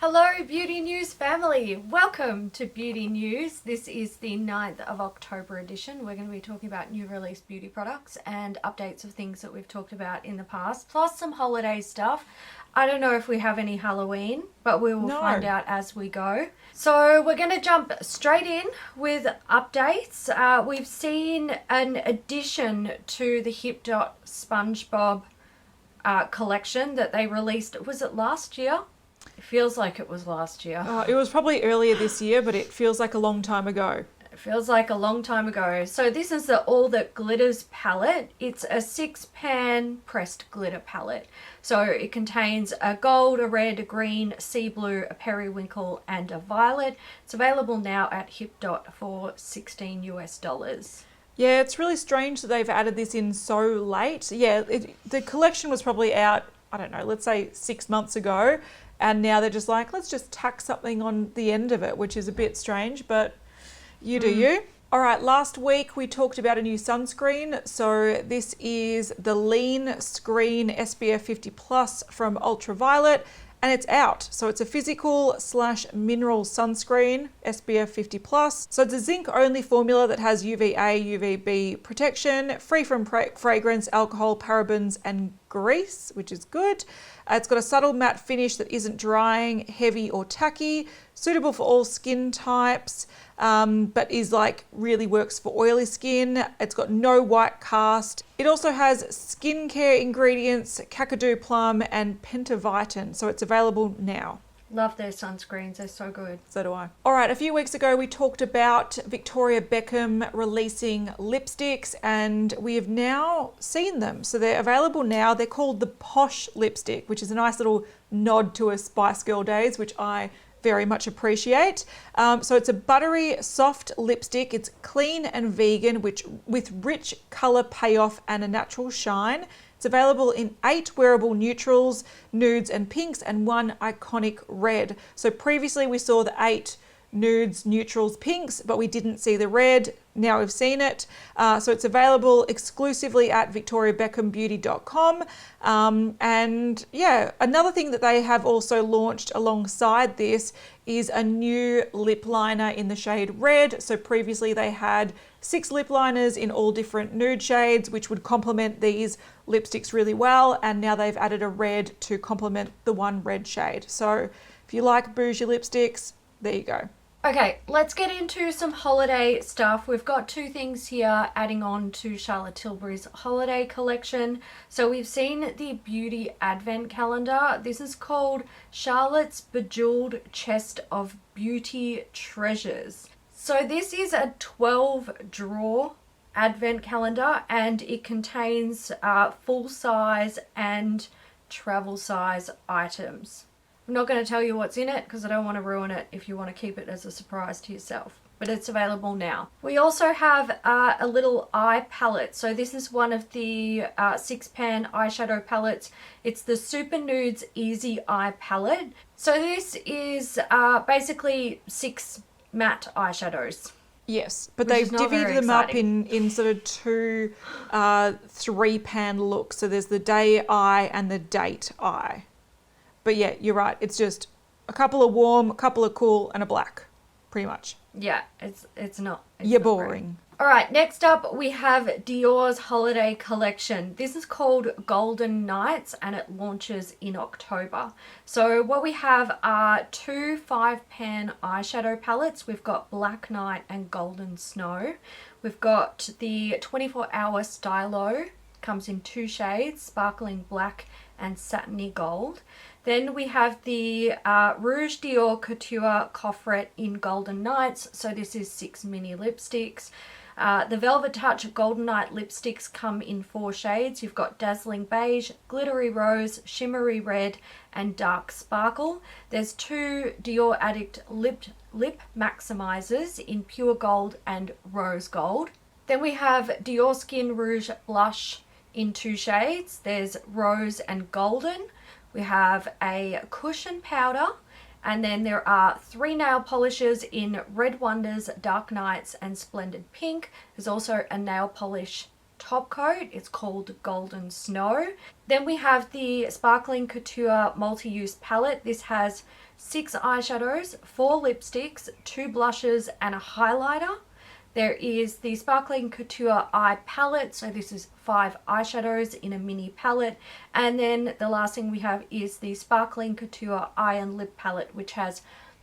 Hello Beauty News family, welcome to Beauty News. This is the 9th of October edition. We're going to be talking about new release beauty products and updates of things that we've talked about in the past, plus some holiday stuff. I don't know if we have any Halloween, but we will find out as we go. So we're going to jump straight in with updates. We've seen an addition to the HipDot Spongebob collection that they released, was it last year? It feels like it was last year. It was probably earlier this year, but it feels like a long time ago. It feels like a long time ago. So this is the All That Glitters palette. It's a 6-pan pressed glitter palette. So it contains a gold, a red, a green, sea blue, a periwinkle, and a violet. It's available now at HipDot for $16 US. Yeah, it's really strange that they've added this in so late. Yeah, the collection was probably out, I don't know, let's say 6 months ago. And now they're just like, let's just tack something on the end of it, which is a bit strange, but you do you. All right, last week we talked about a new sunscreen. So this is the Lean Screen SPF 50 Plus from Ultraviolet, and it's out. So it's a physical/mineral sunscreen, SPF 50 Plus. So it's a zinc only formula that has UVA, UVB protection, free from fragrance, alcohol, parabens, and grease, which is good. It's got a subtle matte finish that isn't drying, heavy or tacky, suitable for all skin types, but is like really works for oily skin. It's got no white cast. It also has skincare ingredients, kakadu plum and pentavitin, so it's available now. Love their sunscreens, they're so good. So do I. All right, a few weeks ago we talked about Victoria Beckham releasing lipsticks, and we have now seen them. So they're available now. They're called the Posh lipstick, which is a nice little nod to her Spice Girl days, which I very much appreciate. So it's a buttery, soft lipstick. It's clean and vegan, with rich colour payoff and a natural shine. It's available in 8 wearable neutrals, nudes and pinks, and 1 iconic red. So previously we saw the 8 nudes, neutrals, pinks, but we didn't see the red. Now we've seen it. So it's available exclusively at victoriabeckhambbeauty.com. And yeah, another thing that they have also launched alongside this is a new lip liner in the shade red. So previously they had 6 lip liners in all different nude shades, which would complement these lipsticks really well. And now they've added a red to complement the 1 red shade. So if you like bougie lipsticks, there you go. Okay, let's get into some holiday stuff. We've got 2 things here adding on to Charlotte Tilbury's holiday collection. So we've seen the Beauty Advent Calendar. This is called Charlotte's Bejeweled Chest of Beauty Treasures. So this is a 12-drawer advent calendar, and it contains full-size and travel-size items. I'm not going to tell you what's in it because I don't want to ruin it if you want to keep it as a surprise to yourself. But it's available now. We also have a little eye palette. So this is one of the 6-pan eyeshadow palettes. It's the Super Nudes Easy Eye Palette. So this is basically 6 matte eyeshadows. Yes, but they've divvied them up in sort of 2 3-pan looks. So there's the day eye and the date eye. But yeah, you're right. It's just a couple of warm, a couple of cool, and a black, pretty much. Yeah, it's not. You're boring. All right, next up we have Dior's holiday collection. This is called Golden Nights, and it launches in October. So what we have are 2 5-pan eyeshadow palettes. We've got Black Night and Golden Snow. We've got the 24-hour stylo. Comes in 2 shades, sparkling black and satiny gold. Then we have the Rouge Dior Couture Coffret in Golden Nights. So this is 6 mini lipsticks. The Velvet Touch Golden Night lipsticks come in 4 shades. You've got Dazzling Beige, Glittery Rose, Shimmery Red, and Dark Sparkle. There's 2 Dior Addict lip maximizers in Pure Gold and Rose Gold. Then we have Dior Skin Rouge Blush in 2 shades. There's Rose and Golden. We have a cushion powder, and then there are 3 nail polishes in Red Wonders, Dark Nights, and Splendid Pink. There's also a nail polish top coat. It's called Golden Snow. Then we have the Sparkling Couture Multi-Use Palette. This has 6 eyeshadows, 4 lipsticks, 2 blushes, and a highlighter. There is the Sparkling Couture Eye Palette. So this is 5 eyeshadows in a mini palette. And then the last thing we have is the Sparkling Couture Eye and Lip Palette, which has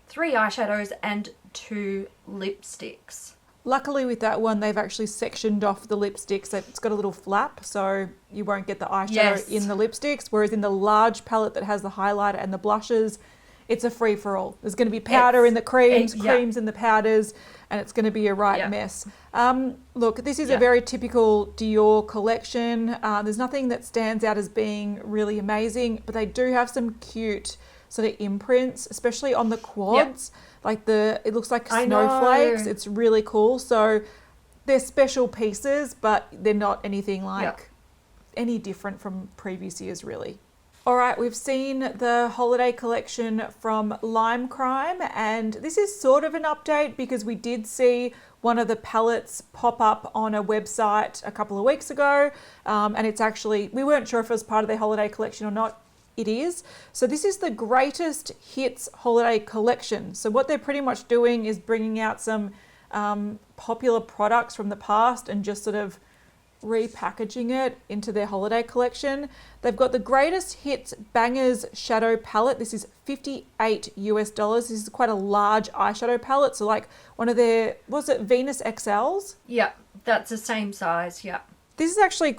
3 eyeshadows and 2 lipsticks. Luckily with that one, they've actually sectioned off the lipsticks. It's got a little flap, so you won't get the eyeshadow in the lipsticks. Whereas in the large palette that has the highlighter and the blushes, it's a free-for-all. There's going to be powder in the creams, creams in the powders, and it's going to be a mess. Look, this is a very typical Dior collection. There's nothing that stands out as being really amazing, but they do have some cute sort of imprints, especially on the quads. Like it looks like snowflakes. It's really cool. So they're special pieces, but they're not anything like any different from previous years, really. All right, we've seen the holiday collection from Lime Crime, and this is sort of an update because we did see one of the palettes pop up on a website a couple of weeks ago, and it's actually, we weren't sure if it was part of their holiday collection or not. It is. So this is the Greatest Hits holiday collection. So what they're pretty much doing is bringing out some popular products from the past and just sort of repackaging it into their holiday collection. They've got the Greatest Hits Bangers Shadow Palette. This is $58 US. This is quite a large eyeshadow palette. So like one of their, was it Venus XLs? Yeah, that's the same size. Yeah. This is actually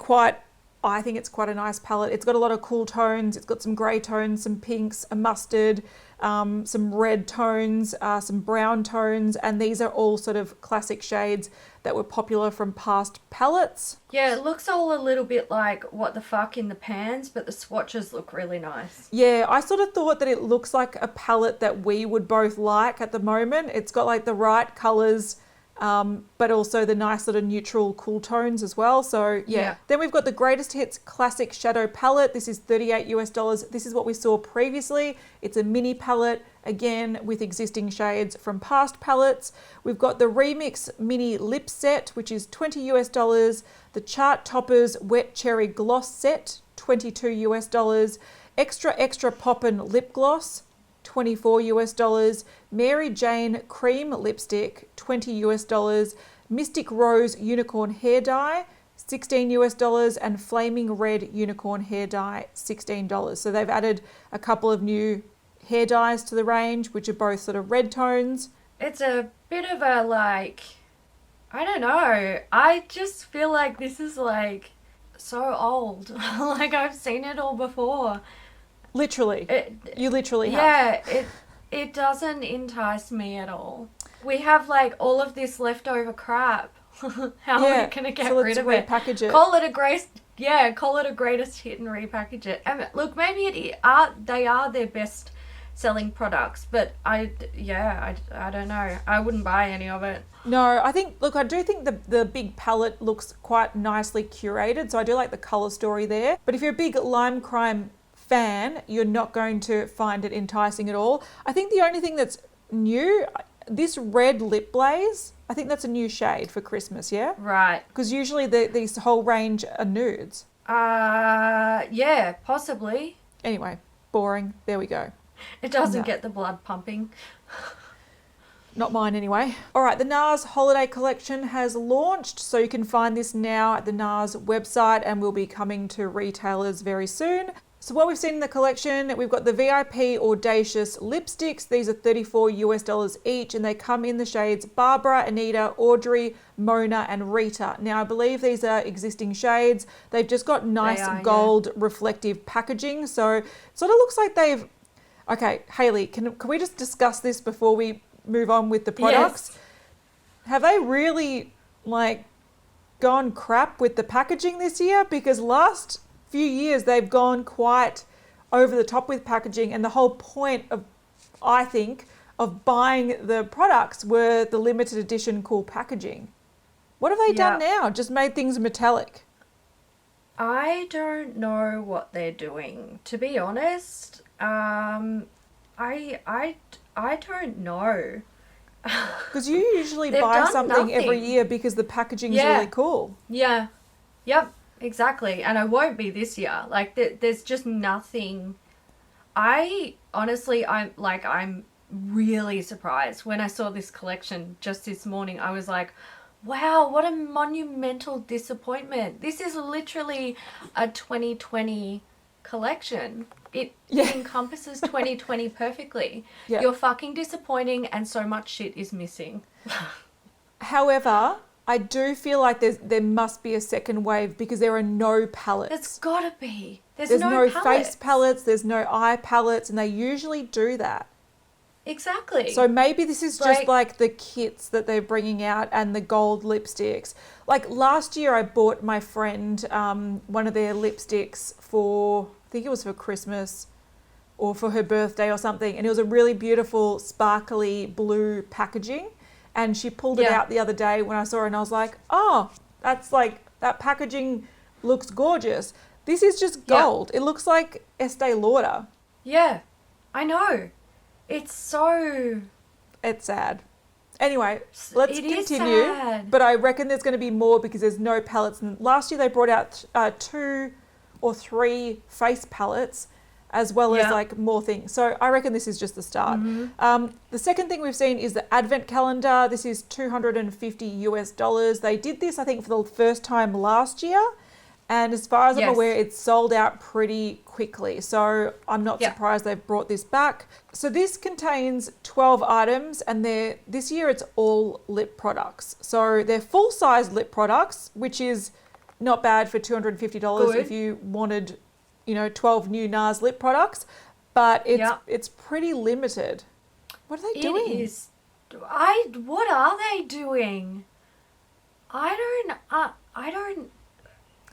I think it's quite a nice palette. It's got a lot of cool tones. It's got some grey tones, some pinks, a mustard, some red tones, some brown tones, and these are all sort of classic shades that were popular from past palettes. Yeah, it looks all a little bit like What the Fuck in the pans, but the swatches look really nice. Yeah, I sort of thought that it looks like a palette that we would both like at the moment. It's got like the right colours, but also the nice sort of neutral cool tones as well. So yeah. Then we've got the Greatest Hits Classic Shadow Palette. This is $38 US. This is what we saw previously. It's a mini palette, again, with existing shades from past palettes. We've got the Remix Mini Lip Set, which is $20 US. The Chart Toppers Wet Cherry Gloss Set, $22 US. Extra Extra Poppin' Lip Gloss, $24 US. Mary Jane Cream Lipstick, $20 US. Mystic Rose Unicorn Hair Dye, $16 US. And Flaming Red Unicorn Hair Dye, $16. So they've added a couple of new hair dyes to the range, which are both sort of red tones. It's a bit of a like, I don't know. I just feel like this is like so old. Like I've seen it all before. Literally. You literally have. Yeah, it doesn't entice me at all. We have like all of this leftover crap. How are we going to get rid of it? Repackage it? Call it a greatest hit and repackage it. And look, maybe they are their best selling products, but I don't know. I wouldn't buy any of it. No, I do think the big palette looks quite nicely curated, so I do like the colour story there. But if you're a big Lime Crime fan, you're not going to find it enticing at all. I think the only thing that's new, this red lip blaze, I think that's a new shade for Christmas, yeah? Right. Because usually these whole range are nudes. Yeah, possibly. Anyway, boring. There we go. It doesn't get the blood pumping. Not mine anyway. All right, the Nars Holiday Collection has launched, so you can find this now at the Nars website and will be coming to retailers very soon. So what we've seen in the collection, we've got the VIP Audacious lipsticks. These are $34 US each, and they come in the shades Barbara, Anita, Audrey, Mona, and Rita. Now, I believe these are existing shades. They've just got nice gold reflective packaging. So it sort of looks like they've... Okay, Hayley, can we just discuss this before we move on with the products? Yes. Have they really, gone crap with the packaging this year? Because last few years they've gone quite over the top with packaging, and the whole point of, I think, of buying the products were the limited edition cool packaging. What have they done now? Just made things metallic? I don't know what they're doing, to be honest. I don't know. Because you usually buy something every year because the packaging is really cool. Yeah. Yep, exactly. And I won't be this year. Like, there's just nothing. I'm really surprised when I saw this collection just this morning. I was like, wow, what a monumental disappointment. This is literally a 2020 collection. It encompasses 2020 perfectly. Yeah. You're fucking disappointing and so much shit is missing. However, I do feel like there must be a second wave because there are no palettes. There's gotta be. There's no palettes. face palettes, there's no eye palettes, and they usually do that. Exactly. So maybe this is just like the kits that they're bringing out and the gold lipsticks. Like last year I bought my friend one of their lipsticks for, I think it was for Christmas or for her birthday or something. And it was a really beautiful sparkly blue packaging. And she pulled it out the other day when I saw her and I was like, oh, that's like, that packaging looks gorgeous. This is just gold. It looks like Estee Lauder. Yeah, I know. It's sad. Anyway, let's continue. Sad. But I reckon there's going to be more because there's no palettes. And last year they brought out 2 or 3 face palettes as well as like more things. So I reckon this is just the start. Mm-hmm. The second thing we've seen is the advent calendar. This is $250. They did this, I think, for the first time last year. And as far as I'm aware, it's sold out pretty quickly. So I'm not surprised they've brought this back. So this contains 12 items and this year it's all lip products. So they're full-size lip products, which is not bad for $250 if you wanted, 12 new Nars lip products. But it's pretty limited. What are they doing? It is. What are they doing? I don't.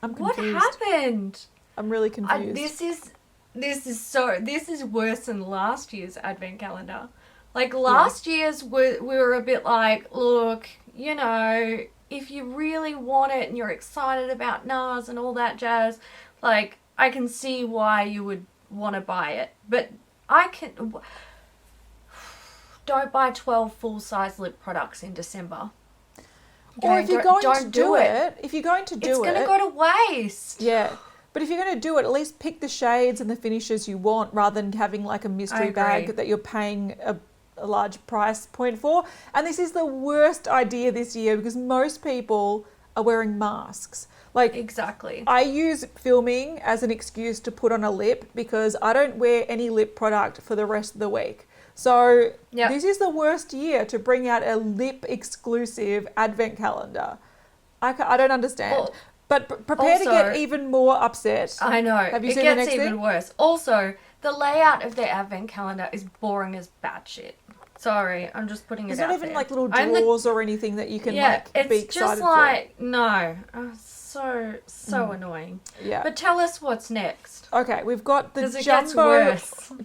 I'm confused. What happened? I'm really confused. This is worse than last year's advent calendar. Like last year's, we were a bit like, look, if you really want it and you're excited about NARS and all that jazz, like I can see why you would want to buy it. But don't buy 12 full-size lip products in December. Okay, or if you're going to do it, it's going to go to waste. Yeah. But if you're going to do it, at least pick the shades and the finishes you want rather than having like a mystery bag that you're paying a large price point for. And this is the worst idea this year because most people are wearing masks. Like exactly. I use filming as an excuse to put on a lip because I don't wear any lip product for the rest of the week. So this is the worst year to bring out a lip exclusive advent calendar. I don't understand. But prepare to get even more upset. I know. Have you seen the next thing? It gets even worse. Also, the layout of their advent calendar is boring as batshit. Sorry, I'm just putting it out there. There's not even like little drawers or anything that you can be excited for. it's just like, no. So annoying. Yeah. But tell us what's next. Okay, we've got the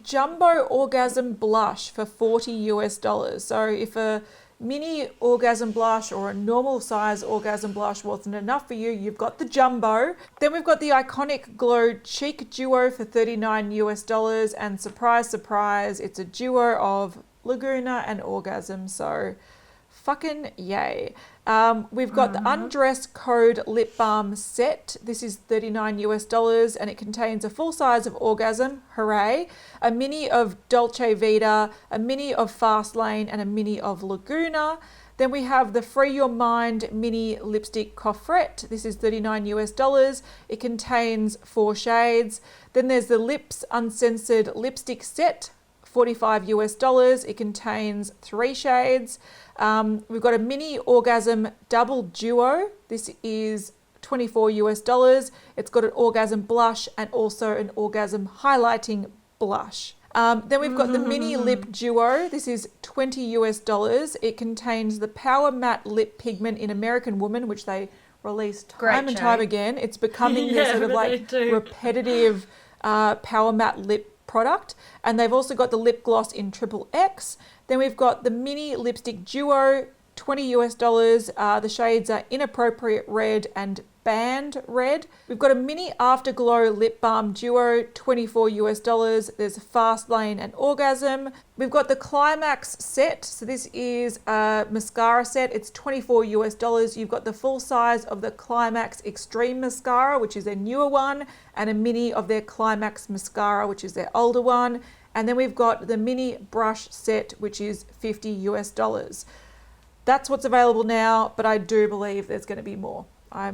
jumbo orgasm blush for $40. So if a mini orgasm blush or a normal size orgasm blush wasn't enough for you, you've got the jumbo. Then we've got the iconic glow cheek duo for $39, and surprise, surprise, it's a duo of Laguna and Orgasm. So fucking yay. We've got the Undress Code Lip Balm set. This is $39 and it contains a full size of Orgasm, hooray, a mini of Dolce Vita, a mini of Fast Lane, and a mini of Laguna. Then we have the Free Your Mind mini lipstick coffret. This is $39. It contains 4 shades. Then there's the Lips Uncensored lipstick set, $45. It contains 3 shades. We've got a mini orgasm double duo. This is $24. It's got an orgasm blush and also an orgasm highlighting blush. Then we've got the mini lip duo. This is $20. It contains the Power Matte Lip Pigment in American Woman, which they release time and time again. It's becoming this sort of like repetitive Power Matte lip product. And they've also got the lip gloss in XXX. Then we've got the mini lipstick duo, $20. The shades are Inappropriate Red and Expand Red. We've got a mini Afterglow Lip Balm Duo, $24. There's Fast Lane and Orgasm. We've got the Climax set. So this is a mascara set. It's $24. You've got the full size of the Climax Extreme Mascara, which is their newer one, and a mini of their Climax Mascara, which is their older one. And then we've got the mini brush set, which is $50. That's what's available now, but I do believe there's going to be more. I'll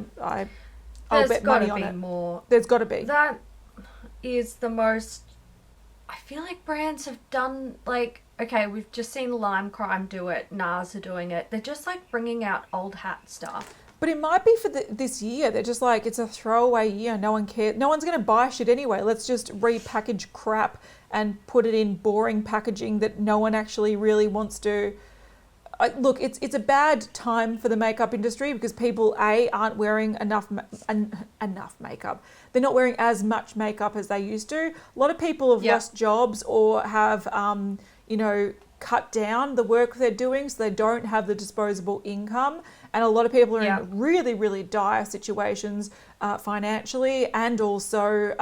bet money on it. More. There's got to be. That is the most. I feel like brands have done, like, okay, we've just seen Lime Crime do it. Nars are doing it. They're just like bringing out old hat stuff. But it might be for this year. They're just like, it's a throwaway year. No one cares. No one's going to buy shit anyway. Let's just repackage crap and put it in boring packaging that no one actually really wants to. Look, it's a bad time for the makeup industry because people, aren't wearing enough makeup. They're not wearing as much makeup as they used to. A lot of people have lost jobs or have, cut down the work they're doing, so they don't have the disposable income. And a lot of people are in really, really dire situations financially and also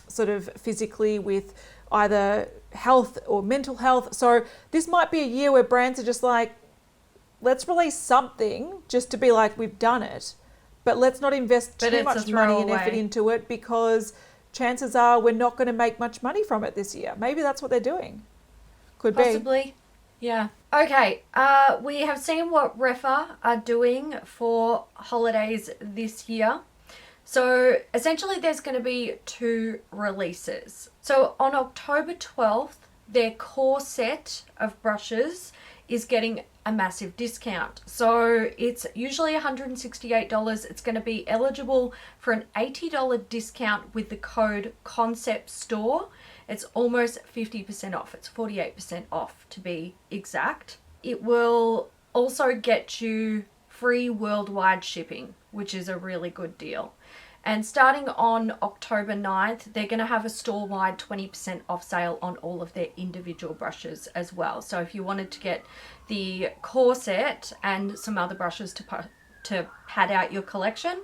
sort of physically with either health or mental health. So this might be a year where brands are just like, let's release something just to be like, we've done it, but let's not invest too much money and effort into it because chances are we're not going to make much money from it this year. Maybe that's what they're doing. Could Possibly. be. Yeah. Okay. We have seen what Rephr are doing for holidays this year. So essentially there's going to be 2 releases. So on October 12th, their core set of brushes is getting a massive discount. So it's usually $168. It's going to be eligible for an $80 discount with the code Concept Store. It's almost 50% off. It's 48% off to be exact. It will also get you free worldwide shipping, which is a really good deal. And starting on October 9th, they're going to have a store-wide 20% off sale on all of their individual brushes as well. So if you wanted to get the core set and some other brushes to pad out your collection,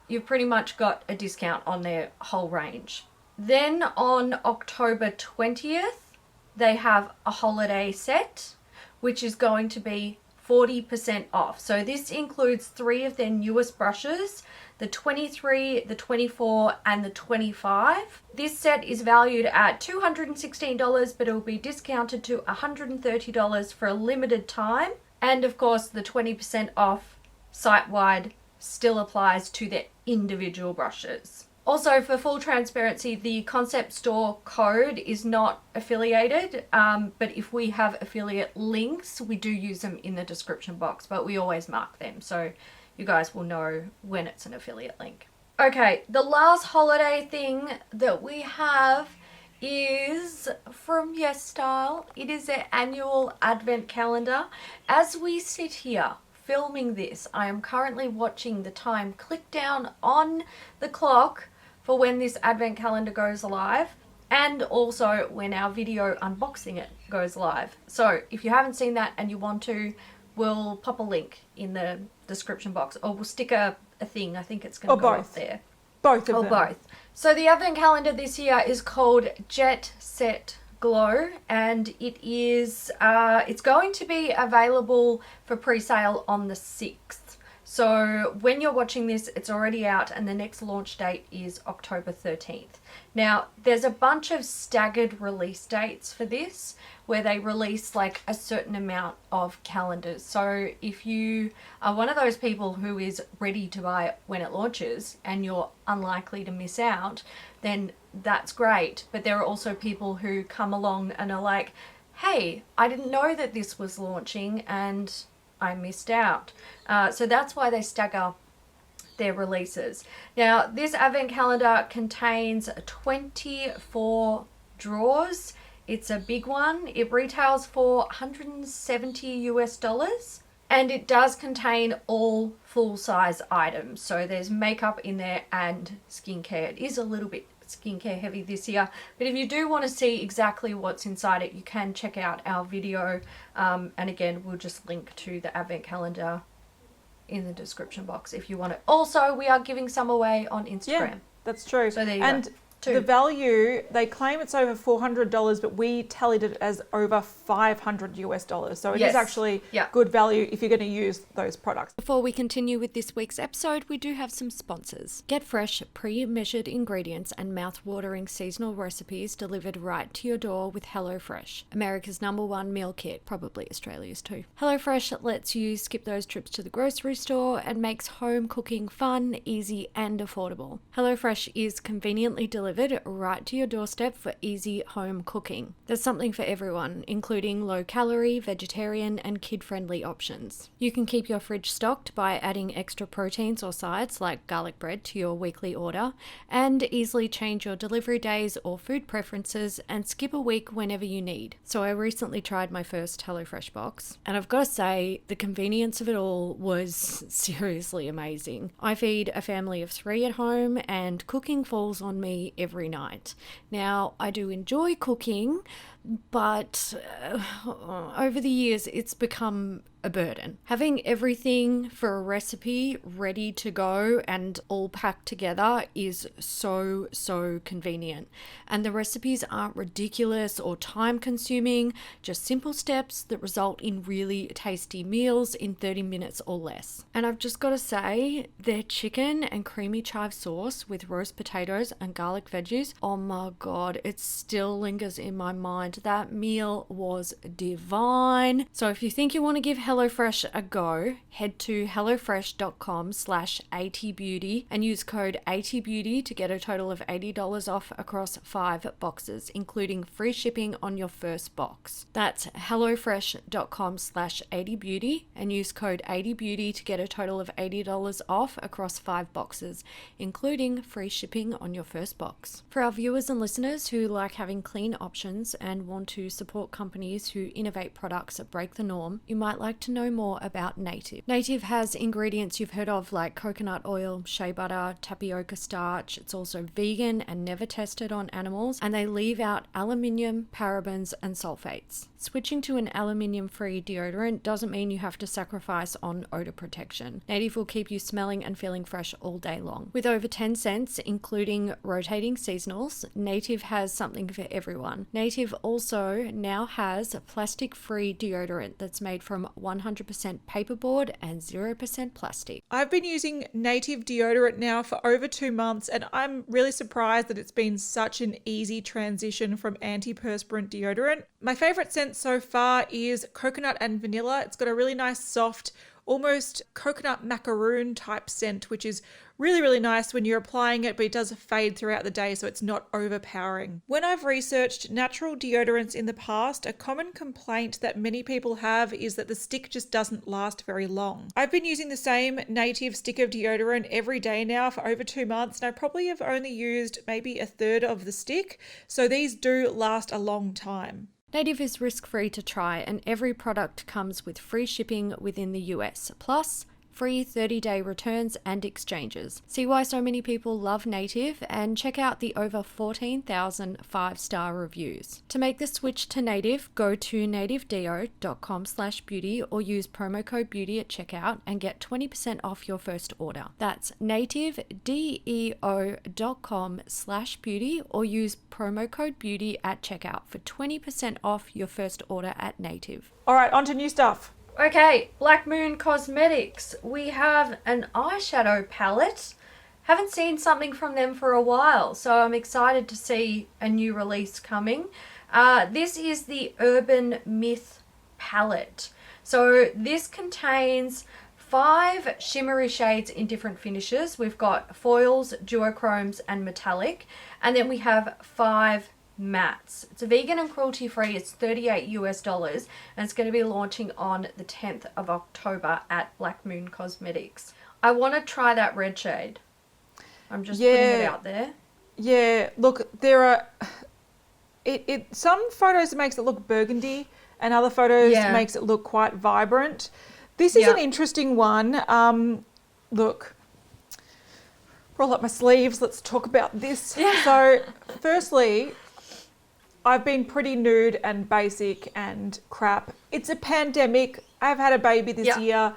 you've pretty much got a discount on their whole range. Then on October 20th, they have a holiday set, which is going to be 40% off. So this includes 3 of their newest brushes, the 23, the 24, and the 25. This set is valued at $216, but it will be discounted to $130 for a limited time. And of course, the 20% off site-wide still applies to their individual brushes. Also, for full transparency, the Concept Store code is not affiliated, but if we have affiliate links, we do use them in the description box, but we always mark them, so you guys will know when it's an affiliate link. Okay, the last holiday thing that we have is from YesStyle. It is their annual advent calendar. As we sit here filming this, I am currently watching the time click down on the clock for when this advent calendar goes live, and also when our video unboxing it goes live. So if you haven't seen that and you want to, we'll pop a link in the description box, or we'll stick a thing. I think it's going to go up there. Both of them. Or both. So the advent calendar this year is called Jet Set Glow, and it is it's going to be available for pre-sale on the 6th. So when you're watching this, it's already out, and the next launch date is October 13th. Now, there's a bunch of staggered release dates for this, where they release like a certain amount of calendars. So if you are one of those people who is ready to buy it when it launches and you're unlikely to miss out, then that's great. But there are also people who come along and are like, hey, I didn't know that this was launching and I missed out. So that's why they stagger their releases. Now, this advent calendar contains 24 drawers. It's a big one. It retails for $170 and it does contain all full-size items. So there's makeup in there and skincare. It is a little bit skincare heavy this year, but if you do want to see exactly what's inside it, you can check out our video, and again, we'll just link to the advent calendar in the description box if you want it. Also, we are giving some away on Instagram. Yeah, that's true. So there you and go. The value, they claim it's over $400, but we tallied it as over $500 US. So it is actually good value if you're going to use those products. Before we continue with this week's episode, we do have some sponsors. Get fresh, pre-measured ingredients and mouth-watering seasonal recipes delivered right to your door with HelloFresh, America's #1 meal kit, probably Australia's too. HelloFresh lets you skip those trips to the grocery store and makes home cooking fun, easy and affordable. HelloFresh is conveniently delivered right to your doorstep for easy home cooking. There's something for everyone, including low-calorie, vegetarian, and kid-friendly options. You can keep your fridge stocked by adding extra proteins or sides like garlic bread to your weekly order, and easily change your delivery days or food preferences and skip a week whenever you need. So I recently tried my first HelloFresh box, and I've got to say, the convenience of it all was seriously amazing. I feed a family of 3 at home, and cooking falls on me every night. Now, I do enjoy cooking, but over the years it's become a burden. Having everything for a recipe ready to go and all packed together is so convenient. And the recipes aren't ridiculous or time consuming, just simple steps that result in really tasty meals in 30 minutes or less. And I've just got to say, their chicken and creamy chive sauce with roast potatoes and garlic veggies, oh my god, it still lingers in my mind. That meal was divine. So if you think you want to give HelloFresh a go, head to hellofresh.com/ATBeauty and use code ATBeauty to get a total of $80 off across 5 boxes, including free shipping on your first box. That's hellofresh.com/ATBeauty and use code ATBeauty to get a total of $80 off across 5 boxes, including free shipping on your first box. For our viewers and listeners who like having clean options and want to support companies who innovate products that break the norm, you might like to know more about Native. Native has ingredients you've heard of like coconut oil, shea butter, tapioca starch. It's also vegan and never tested on animals, and they leave out aluminium, parabens, and sulfates. Switching to an aluminium-free deodorant doesn't mean you have to sacrifice on odor protection. Native will keep you smelling and feeling fresh all day long. With over 10 scents, including rotating seasonals, Native has something for everyone. Native also now has a plastic-free deodorant that's made from 100% paperboard and 0% plastic. I've been using Native deodorant now for over 2 months, and I'm really surprised that it's been such an easy transition from antiperspirant deodorant. My favorite scent so far is coconut and vanilla. It's got a really nice soft, almost coconut macaroon type scent, which is really nice when you're applying it, but it does fade throughout the day, so it's not overpowering. When I've researched natural deodorants in the past, a common complaint that many people have is that the stick just doesn't last very long. I've been using the same Native stick of deodorant every day now for over 2 months, and I probably have only used maybe a third of the stick, so these do last a long time. Native is risk-free to try, and every product comes with free shipping within the US, plus free 30-day returns and exchanges. See why so many people love Native and check out the over 14,000 5-star reviews. To make the switch to Native, go to nativedeo.com/beauty or use promo code beauty at checkout and get 20% off your first order. That's nativedeo.com/beauty or use promo code beauty at checkout for 20% off your first order at Native. All right, on to new stuff. Okay, Black Moon Cosmetics. We have an eyeshadow palette. Haven't seen something from them for a while, so I'm excited to see a new release coming. This is the Urban Myth palette. So this contains 5 shimmery shades in different finishes. We've got foils, duochromes, and metallic. And then we have 5 mattes. It's a vegan and cruelty free. It's $38 and it's going to be launching on the 10th of October at Black Moon Cosmetics. I want to try that red shade. I'm just putting it out there. Yeah, look, there are some photos makes it look burgundy and other photos makes it look quite vibrant. This is an interesting one. Look, roll up my sleeves. Let's talk about this. Yeah. So firstly, I've been pretty nude and basic and crap. It's a pandemic. I've had a baby this year.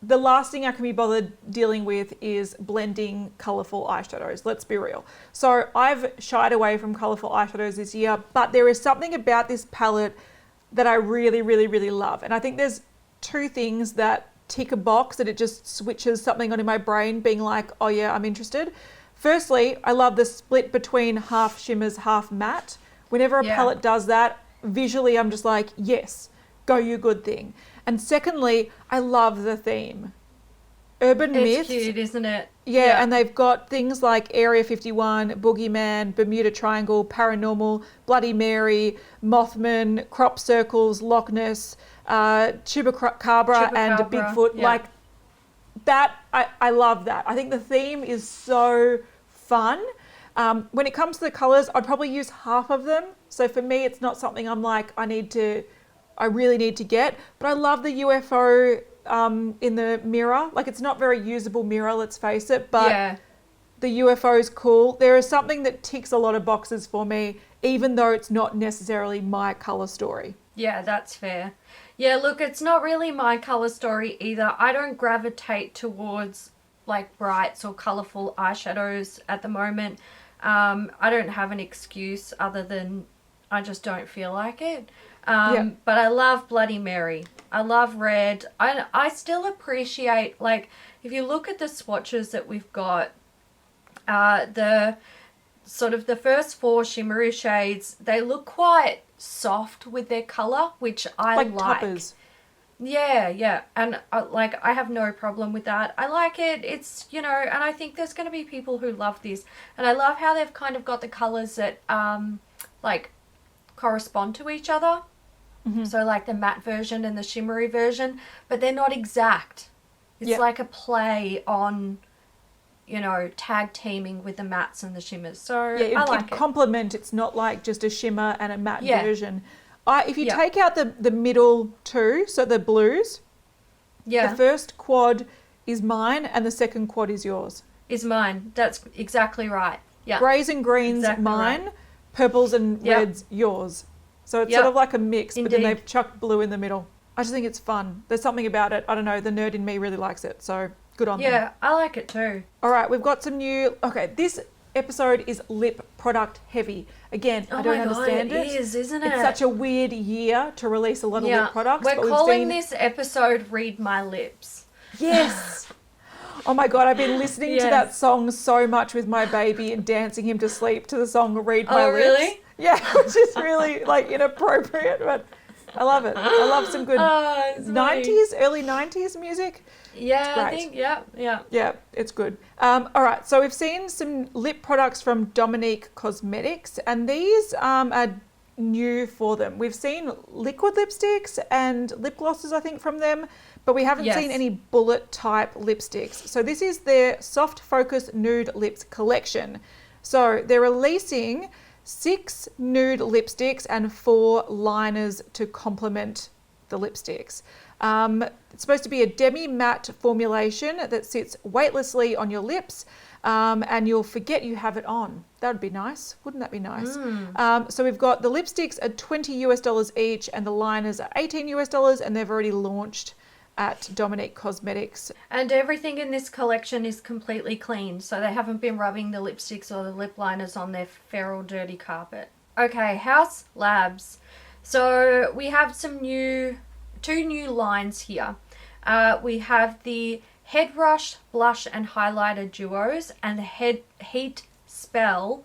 the last thing I can be bothered dealing with is blending colourful eyeshadows. Let's be real. So I've shied away from colourful eyeshadows this year, but there is something about this palette that I really, really, really love. And I think there's two things that tick a box, that it just switches something on in my brain being like, oh yeah, I'm interested. Firstly, I love the split between half shimmers, half matte. Whenever a palette does that, visually I'm just like, yes, go you good thing. And secondly, I love the theme. Urban myths. It's cute, isn't it? Yeah, and they've got things like Area 51, Boogeyman, Bermuda Triangle, Paranormal, Bloody Mary, Mothman, crop circles, Loch Ness, Chupacabra and Bigfoot. Yeah. Like that, I love that. I think the theme is so fun. When it comes to the colours, I'd probably use half of them. So for me, it's not something I'm like, I really need to get. But I love the UFO in the mirror. Like, it's not very usable mirror, let's face it, but the UFO is cool. There is something that ticks a lot of boxes for me, even though it's not necessarily my colour story. Yeah, that's fair. Yeah, look, it's not really my colour story either. I don't gravitate towards like brights or colourful eyeshadows at the moment. I don't have an excuse other than I just don't feel like it. But I love Bloody Mary. I love red. I still appreciate, like, if you look at the swatches that we've got, the sort of the first four shimmery shades, they look quite soft with their colour, which I like. Toppers. Yeah. And like, I have no problem with that. I like it. It's, and I think there's going to be people who love this. And I love how they've kind of got the colours that, like, correspond to each other. Mm-hmm. So like the matte version and the shimmery version, but they're not exact. It's like a play on, tag teaming with the mattes and the shimmers. So I like it. Complement. It's not like just a shimmer and a matte version. If you take out the middle two, so the blues, the first quad is mine and the second quad is yours. Is mine. That's exactly right. Yeah. Greys and greens, mine. Right. Purples and reds, yours. So it's sort of like a mix, but then they've chucked blue in the middle. I just think it's fun. There's something about it. I don't know. The nerd in me really likes it. So good on them. Yeah, I like it too. All right, we've got some new... Okay, this episode is lip product heavy. Again, I don't understand it. It is, isn't it? It's such a weird year to release a lot of lip products. We're calling this episode Read My Lips. Yes. Oh my God, I've been listening to that song so much with my baby and dancing him to sleep to the song Read My Lips. Oh, really? Yeah, which is really like inappropriate, but I love it. I love some good 90s, early 90s music. Yeah, I think, yeah. Yeah, it's good. All right, so we've seen some lip products from Dominique Cosmetics, and these are new for them. We've seen liquid lipsticks and lip glosses, I think, from them, but we haven't seen any bullet type lipsticks. So this is their Soft Focus Nude Lips collection. So they're releasing 6 nude lipsticks and 4 liners to complement the lipsticks. It's supposed to be a demi-matte formulation that sits weightlessly on your lips, and you'll forget you have it on. That would be nice. Wouldn't that be nice? So we've got the lipsticks at $20 each and the liners are $18, and they've already launched at Dominique Cosmetics. And everything in this collection is completely clean, so they haven't been rubbing the lipsticks or the lip liners on their feral dirty carpet. Okay, Haus Labs. So we have two new lines here. We have the Head Rush Blush and Highlighter Duos and the Heat Spell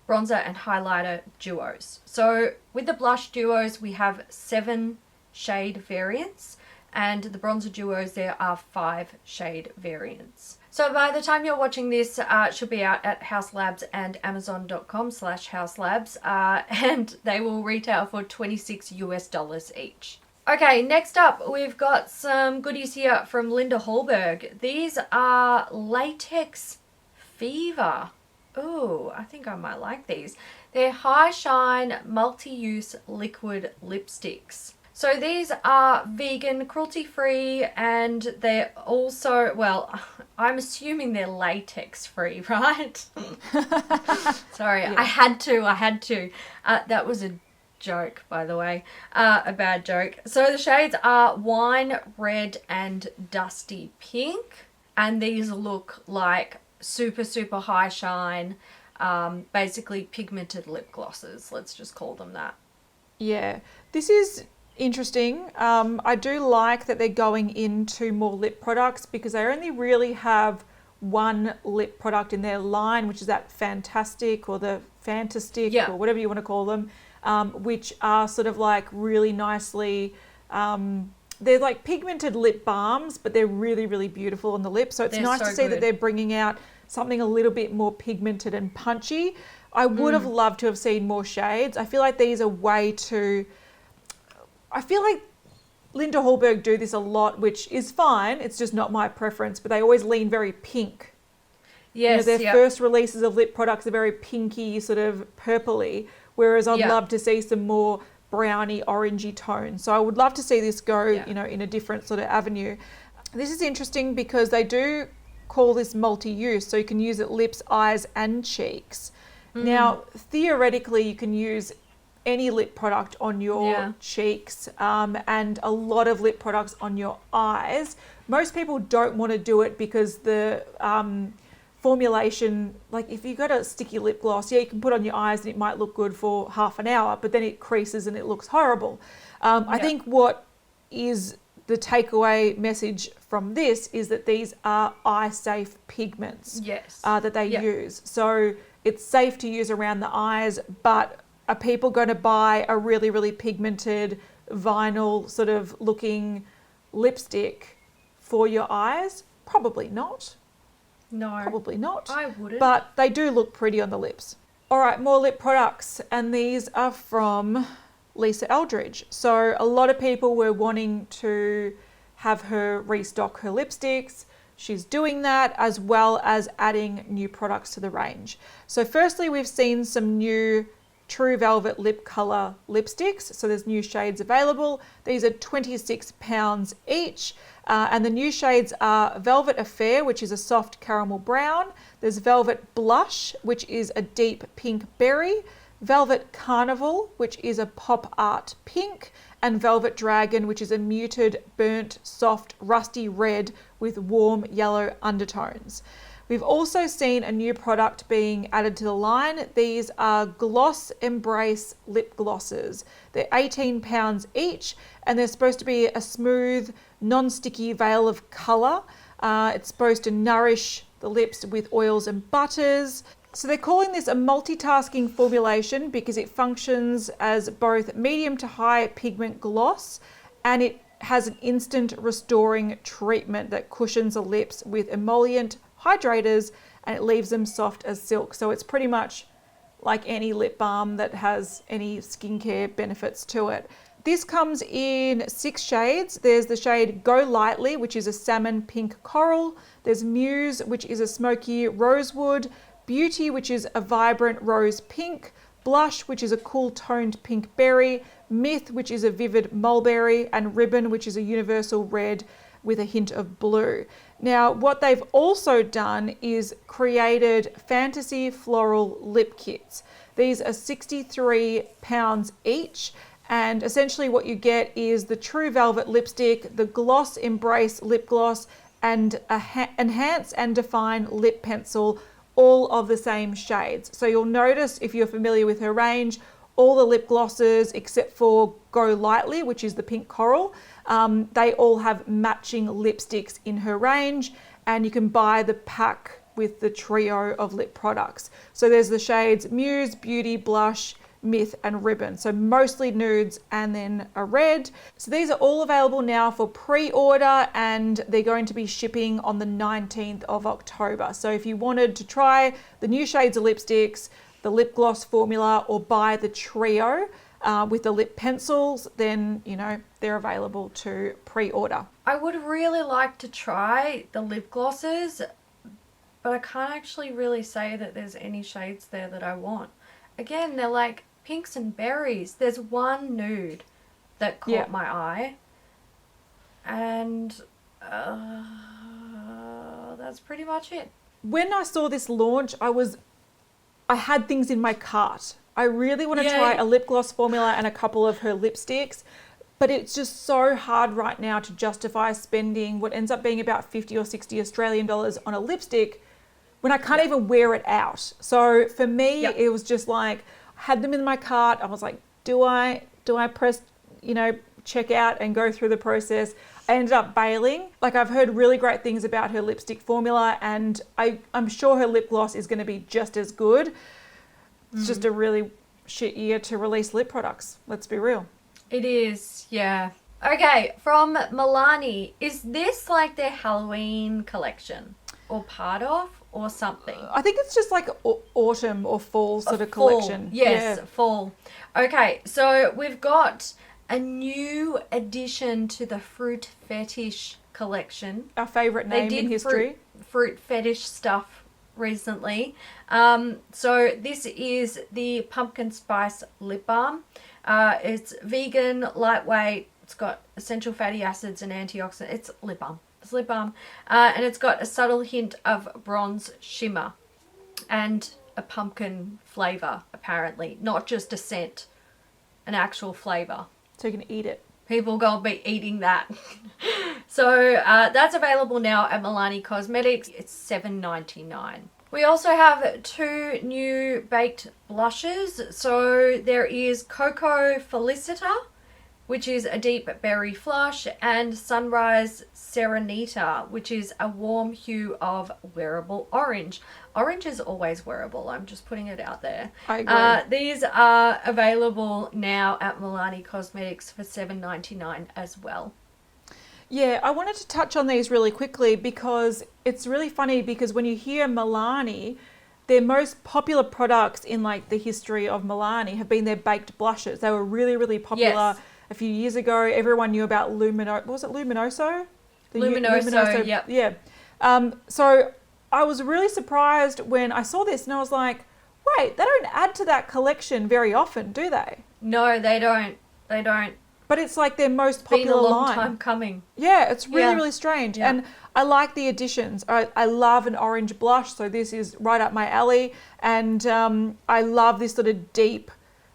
Bronzer and Highlighter Duos. So with the blush duos, we have 7 shade variants. And the bronzer duos, there are 5 shade variants. So by the time you're watching this, it should be out at Haus Labs and Amazon.com/HausLabs, and they will retail for $26 each. Okay, next up, we've got some goodies here from Linda Hallberg. These are Latex Fever. Ooh, I think I might like these. They're High Shine Multi-Use Liquid Lipsticks. So these are vegan, cruelty-free, and they're also, well, I'm assuming they're latex-free, right? Sorry, yeah. I had to. That was a joke, by the way. A bad joke. So the shades are Wine Red and Dusty Pink. And these look like super, super high shine, basically pigmented lip glosses. Let's just call them that. Yeah, this is interesting. I do like that they're going into more lip products because they only really have one lip product in their line, which is that Fantastic or the Fantastic or whatever you want to call them, which are sort of like really nicely... they're like pigmented lip balms, but they're really, really beautiful on the lips. So it's nice to see that they're bringing out something a little bit more pigmented and punchy. I would have loved to have seen more shades. I feel like these are way too... I feel like Linda Hallberg do this a lot, which is fine. It's just not my preference, but they always lean very pink. Yes, their first releases of lip products are very pinky, sort of purpley, whereas I'd love to see some more browny, orangey tone. So I would love to see this go, in a different sort of avenue. This is interesting because they do call this multi-use, so you can use it lips, eyes, and cheeks. Now, theoretically, you can use any lip product on your cheeks and a lot of lip products on your eyes. Most people don't want to do it because the formulation, like if you got a sticky lip gloss, you can put on your eyes and it might look good for half an hour, but then it creases and it looks horrible. I think what is the takeaway message from this is that these are eye-safe pigments that they use. So it's safe to use around the eyes, but are people going to buy a really, really pigmented vinyl sort of looking lipstick for your eyes? Probably not. No. Probably not. I wouldn't. But they do look pretty on the lips. All right, more lip products. And these are from Lisa Eldridge. So a lot of people were wanting to have her restock her lipsticks. She's doing that as well as adding new products to the range. So firstly, we've seen some new True Velvet Lip Colour lipsticks. So there's new shades available. These are £26 each. And the new shades are Velvet Affair, which is a soft caramel brown. There's Velvet Blush, which is a deep pink berry. Velvet Carnival, which is a pop art pink. And Velvet Dragon, which is a muted, burnt, soft, rusty red with warm yellow undertones. We've also seen a new product being added to the line. These are Gloss Embrace lip glosses. They're £18 each, and they're supposed to be a smooth, non-sticky veil of colour. It's supposed to nourish the lips with oils and butters. So they're calling this a multitasking formulation because it functions as both medium to high pigment gloss, and it has an instant restoring treatment that cushions the lips with emollient hydrators, and it leaves them soft as silk. So it's pretty much like any lip balm that has any skincare benefits to it. This comes in 6 shades. There's the shade Go Lightly, which is a salmon pink coral. There's Muse, which is a smoky rosewood. Beauty, which is a vibrant rose pink. Blush, which is a cool toned pink berry. Myth, which is a vivid mulberry. And Ribbon, which is a universal red with a hint of blue. Now, what they've also done is created fantasy floral lip kits. These are £63 each, and essentially what you get is the True Velvet lipstick, the Gloss Embrace lip gloss, and a Enhance and Define lip pencil, all of the same shades. So you'll notice, if you're familiar with her range, all the lip glosses except for Go Lightly, which is the pink coral, they all have matching lipsticks in her range, and you can buy the pack with the trio of lip products. So there's the shades Muse, Beauty, Blush, Myth, and Ribbon. So mostly nudes and then a red. So these are all available now for pre-order, and they're going to be shipping on the 19th of October. So if you wanted to try the new shades of lipsticks, the lip gloss formula, or buy the trio with the lip pencils, then, they're available to pre-order. I would really like to try the lip glosses, but I can't actually really say that there's any shades there that I want. Again, they're like pinks and berries. There's one nude that caught my eye, and that's pretty much it. When I saw this launch, I had things in my cart, I really want to Yeah. try a lip gloss formula and a couple of her lipsticks, but it's just so hard right now to justify spending what ends up being about 50 or 60 Australian dollars on a lipstick when I can't even wear it out. So for me, it was just like, I had them in my cart. I was like, do I press, check out and go through the process? I ended up bailing. Like, I've heard really great things about her lipstick formula, and I'm sure her lip gloss is going to be just as good. It's just a really shit year to release lip products. Let's be real. It is, yeah. Okay, from Milani, is this like their Halloween collection? Or part of? Or something? I think it's just like autumn or fall sort of Fall. collection. Yes, fall. Okay, so we've got a new addition to the Fruit Fetish collection. Our favourite name in history. Fruit fetish stuff recently. So this is the pumpkin spice lip balm. It's vegan, lightweight. It's got essential fatty acids and antioxidants. It's lip balm. It's lip balm. And it's got a subtle hint of bronze shimmer and a pumpkin flavour, apparently. Not just a scent, an actual flavour. So you can eat it. People gonna be eating that. So that's available now at Milani Cosmetics. It's $7.99. We also have 2 new baked blushes. So there is Cocoa Felicita, which is a deep berry flush, and Sunrise Serenita, which is a warm hue of wearable orange. Orange is always wearable. I'm just putting it out there. I agree. These are available now at Milani Cosmetics for $7.99 as well. Yeah, I wanted to touch on these really quickly because it's really funny because when you hear Milani, their most popular products in like the history of Milani have been their baked blushes. They were really, really popular. Yes. A few years ago, everyone knew about Luminoso? Luminoso, yep. Yeah. So I was really surprised when I saw this and I was like, wait, they don't add to that collection very often, do they? No, they don't. They don't. But it's like their most It's been popular a long line. time coming. Yeah, it's really, Yeah. really strange. Yeah. And I like the additions. I love an orange blush, so this is right up my alley. And I love this sort of deep,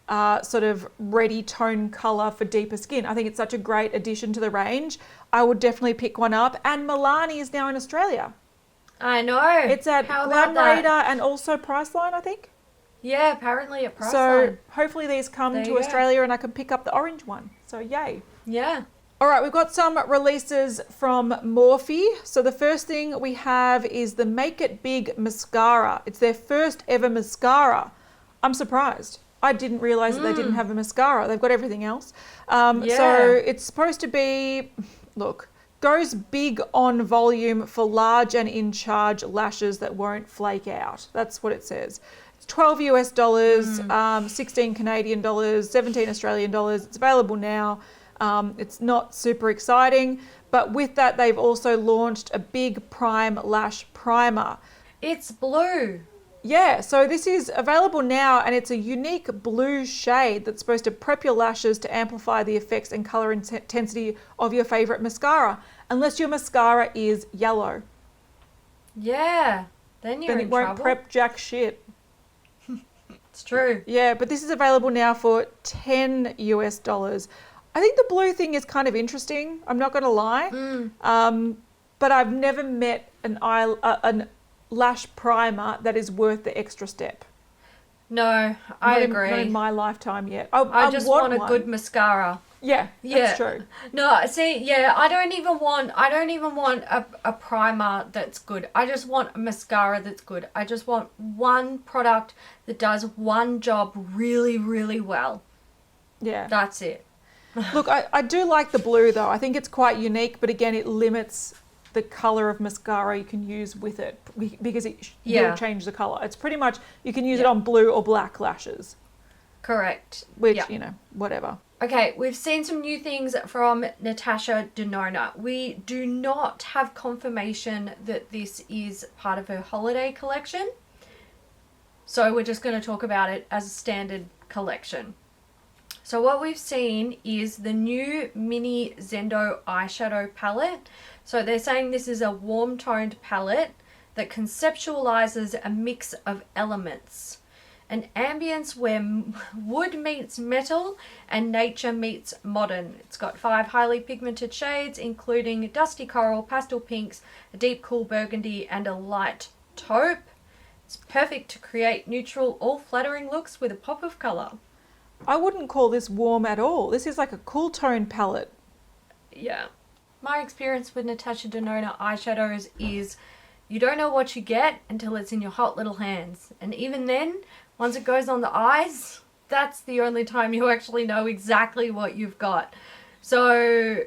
sort of reddy tone colour for deeper skin. I think it's such a great addition to the range. I would definitely pick one up. And Milani is now in Australia. I know. It's at How Glam about that? Radar and also Priceline, I think. Yeah, apparently at Priceline. So hopefully these come There to you go. Australia and I can pick up the orange one. So yay. Yeah. All right, we've got some releases from Morphe. So the first thing we have is the Make It Big mascara. It's their first ever mascara. I'm surprised. I didn't realise that they didn't have a mascara. They've got everything else. So it's supposed to be, look, goes big on volume for large and in charge lashes that won't flake out. That's what it says. It's $12 US, 16 Canadian dollars, 17 Australian dollars. It's available now. It's not super exciting, but with that, they've also launched a big prime lash primer. It's blue. Yeah, so this is available now and it's a unique blue shade that's supposed to prep your lashes to amplify the effects and colour intensity of your favourite mascara, unless your mascara is yellow. Yeah. Then you're Then in it won't trouble. prep jack shit. It's true. Yeah, but this is available now for $10 US. I think the blue thing is kind of interesting. I'm not going to lie. But I've never met an lash primer that is worth the extra step. No, I agree. Not in my lifetime yet. I just want a one. good mascara. Yeah, that's true. No, see, yeah, I don't even want a primer that's good. I just want a mascara that's good. I just want one product that does one job really, really well. Yeah. That's it. Look, I do like the blue though. I think it's quite unique, but again, it limits the colour of mascara you can use with it because it will change the colour. It's pretty much, you can use it on blue or black lashes. Correct. Which, whatever. Okay, we've seen some new things from Natasha Denona. We do not have confirmation that this is part of her holiday collection. So we're just going to talk about it as a standard collection. So what we've seen is the new mini Zendo eyeshadow palette. So they're saying this is a warm toned palette that conceptualizes a mix of elements. An ambience where wood meets metal and nature meets modern. It's got 5 highly pigmented shades, including dusty coral, pastel pinks, a deep cool burgundy, and a light taupe. It's perfect to create neutral, all-flattering looks with a pop of colour. I wouldn't call this warm at all. This is like a cool tone palette. Yeah. My experience with Natasha Denona eyeshadows is you don't know what you get until it's in your hot little hands. And even then, once it goes on the eyes, that's the only time you actually know exactly what you've got. So,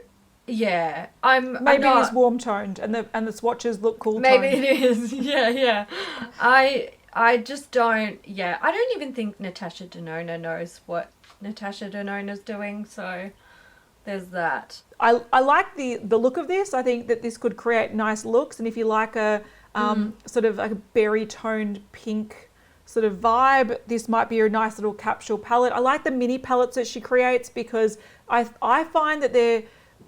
yeah, Maybe it is warm toned and the swatches look cool toned. Maybe it is. Yeah. I just don't, I don't even think Natasha Denona knows what Natasha Denona's doing, so there's that. I like the look of this. I think that this could create nice looks, and if you like a sort of like a berry toned pink sort of vibe, this might be a nice little capsule palette. I like the mini palettes that she creates because I find that they're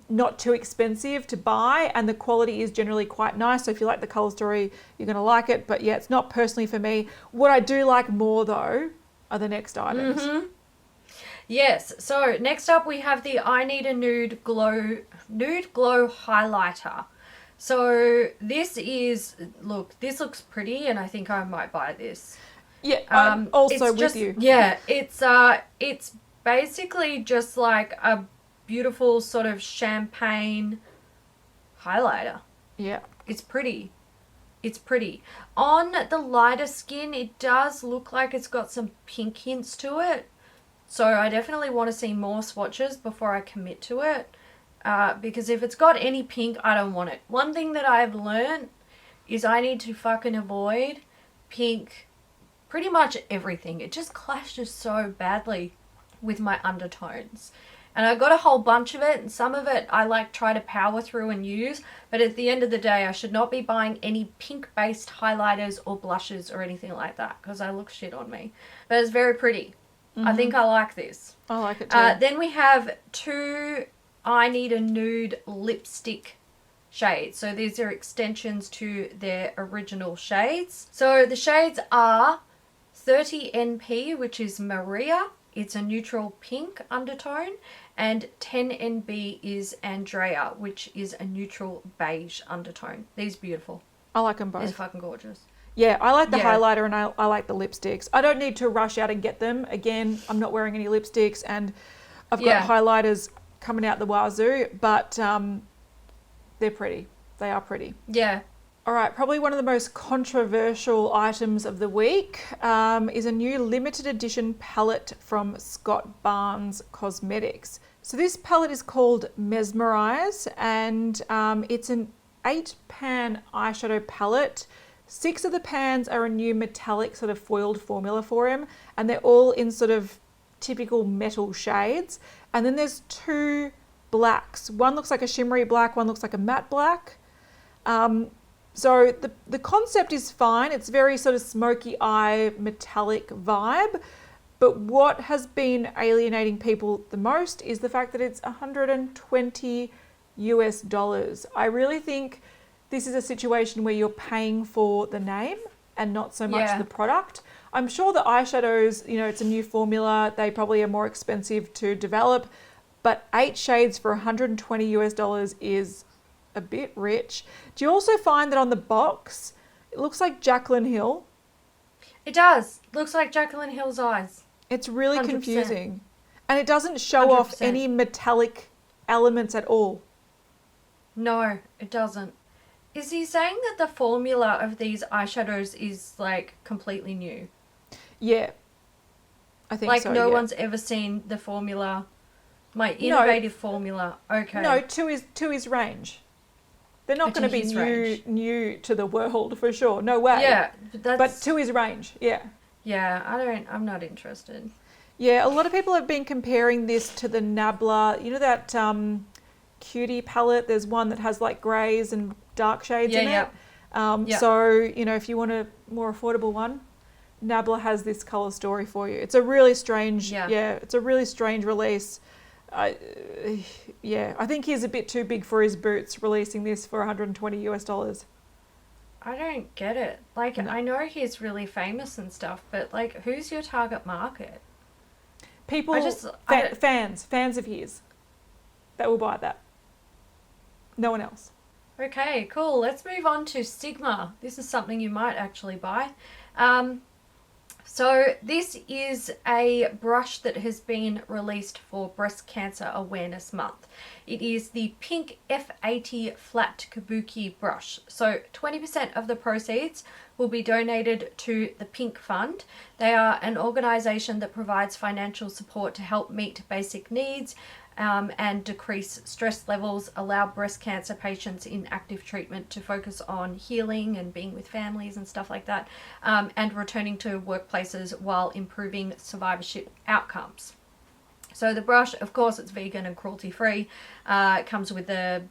not too expensive to buy and the quality is generally quite nice. So if you like the colour story, you're going to like it. But yeah, it's not personally for me. What I do like more though are the next items. Mm-hmm. Yes, so next up we have the I Need a Nude Glow Highlighter. So this is, look, this looks pretty and I think I might buy this. Yeah, I'm also with you. Yeah, it's basically just like a beautiful sort of champagne highlighter. Yeah. It's pretty. It's pretty. On the lighter skin, it does look like it's got some pink hints to it. So I definitely want to see more swatches before I commit to it. Because if it's got any pink, I don't want it. One thing that I've learned is I need to fucking avoid pink pretty much everything. It just clashes so badly with my undertones. And I got a whole bunch of it, and some of it I like try to power through and use. But at the end of the day, I should not be buying any pink-based highlighters or blushes or anything like that because I look shit on me. But it's very pretty. I think I like this. I like it too. Then we have 2 I Need a Nude lipstick shades. So these are extensions to their original shades. So the shades are 30 NP, which is Maria. It's a neutral pink undertone. And 10 NB is Andrea, which is a neutral beige undertone. These are beautiful. I like them both. These are fucking gorgeous. Yeah, I like the highlighter and I like the lipsticks. I don't need to rush out and get them. Again, I'm not wearing any lipsticks and I've got highlighters coming out the wazoo, but they're pretty. They are pretty. Yeah. All right, probably one of the most controversial items of the week is a new limited edition palette from Scott Barnes Cosmetics. So this palette is called Mesmerize and it's an 8-pan eyeshadow palette. 6 of the pans are a new metallic sort of foiled formula for him, and they're all in sort of typical metal shades. And then there's 2 blacks. One looks like a shimmery black, one looks like a matte black. So the concept is fine. It's very sort of smoky eye metallic vibe. But what has been alienating people the most is the fact that it's $120 US. I really think this is a situation where you're paying for the name and not so much the product. I'm sure the eyeshadows, you know, it's a new formula. They probably are more expensive to develop, but 8 shades for $120 US is a bit rich. Do you also find that on the box, it looks like Jaclyn Hill? It does. Looks like Jaclyn Hill's eyes. It's really 100%. confusing. And it doesn't show 100%. off any metallic elements at all. No, it doesn't. Is he saying that the formula of these eyeshadows is like completely new? Yeah, I think like so. No one's ever seen the formula, my innovative formula. Okay. No, to his range. They're not going to be new to the world for sure. No way. Yeah, but to his range. Yeah. Yeah, I'm not interested. Yeah, a lot of people have been comparing this to the Nabla. You know that cutie palette? There's one that has like greys and dark shades in it. So, you know, if you want a more affordable one, Nabla has this color story for you. It's a really strange, it's a really strange release. I think he's a bit too big for his boots releasing this for $120 US. I don't get it. Like, No. I know he's really famous and stuff, but like, who's your target market? People, fans of his that will buy that. No one else. Okay, cool. Let's move on to Sigma. This is something you might actually buy. So this is a brush that has been released for Breast Cancer Awareness Month. It is the Pink F80 Flat Kabuki brush. So 20% of the proceeds will be donated to the Pink Fund. They are an organisation that provides financial support to help meet basic needs and decrease stress levels, allow breast cancer patients in active treatment to focus on healing and being with families and stuff like that, and returning to workplaces while improving survivorship outcomes. So the brush, of course, it's vegan and cruelty free. It comes with a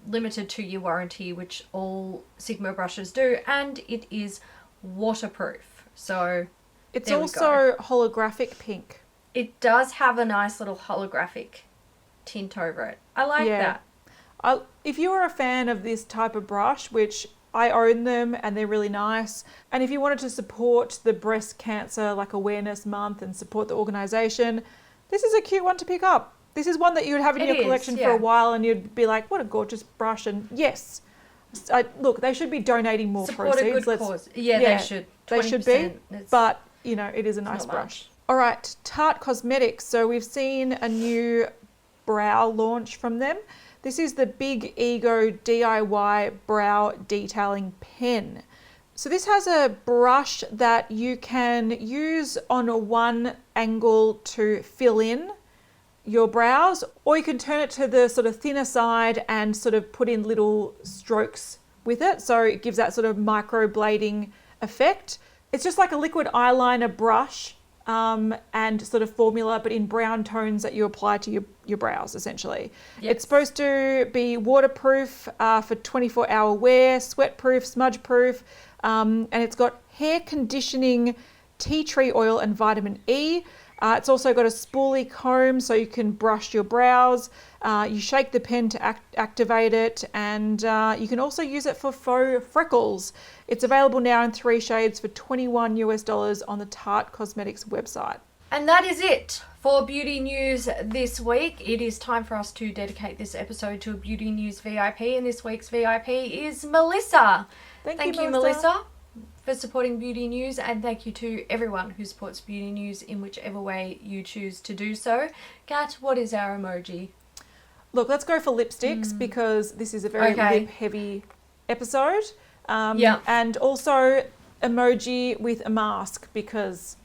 limited 2-year warranty, which all Sigma brushes do, and it is waterproof. So it's also holographic pink. It does have a nice little holographic tint over it. I like that. If you're a fan of this type of brush, which I own them and they're really nice, and if you wanted to support the breast cancer like awareness month and support the organisation, this is a cute one to pick up. This is one that you would have in your collection for a while and you'd be like, what a gorgeous brush. And yes, look, they should be donating more support proceeds. A good cause. Yeah, they should. They should be, but you know, it is a nice brush. All right, Tarte Cosmetics. So we've seen a new brow launch from them. This is the Big Ego DIY Brow Detailing Pen. So this has a brush that you can use on a one angle to fill in your brows, or you can turn it to the sort of thinner side and sort of put in little strokes with it. So it gives that sort of micro blading effect. It's just like a liquid eyeliner brush and sort of formula, but in brown tones that you apply to your brows, essentially. Yes. It's supposed to be waterproof for 24-hour wear, sweat-proof, smudge-proof, and it's got hair conditioning, tea tree oil and vitamin E. It's also got a spoolie comb so you can brush your brows. You shake the pen to activate it, and you can also use it for faux freckles. It's available now in 3 shades for $21 on the Tarte Cosmetics website. And that is it for beauty news this week. It is time for us to dedicate this episode to a beauty news VIP, and this week's VIP is Melissa. Thank you, Melissa, for supporting beauty news, and thank you to everyone who supports beauty news in whichever way you choose to do so. Kat, what is our emoji? Look, let's go for lipsticks because this is a very lip heavy episode. And also emoji with a mask because...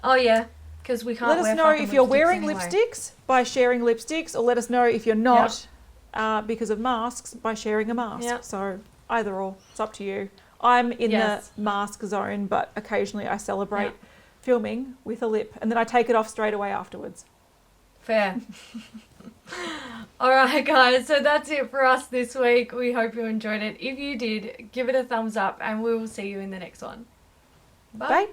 Oh yeah, because we can't let us know if you're wearing lipsticks by sharing lipsticks, or let us know if you're not because of masks by sharing a mask. So either or, it's up to you. I'm in the mask zone, but occasionally I celebrate filming with a lip and then I take it off straight away afterwards. Fair. Alright guys, so that's it for us this week. We hope you enjoyed it. If you did, give it a thumbs up and we will see you in the next one. Bye. Bye.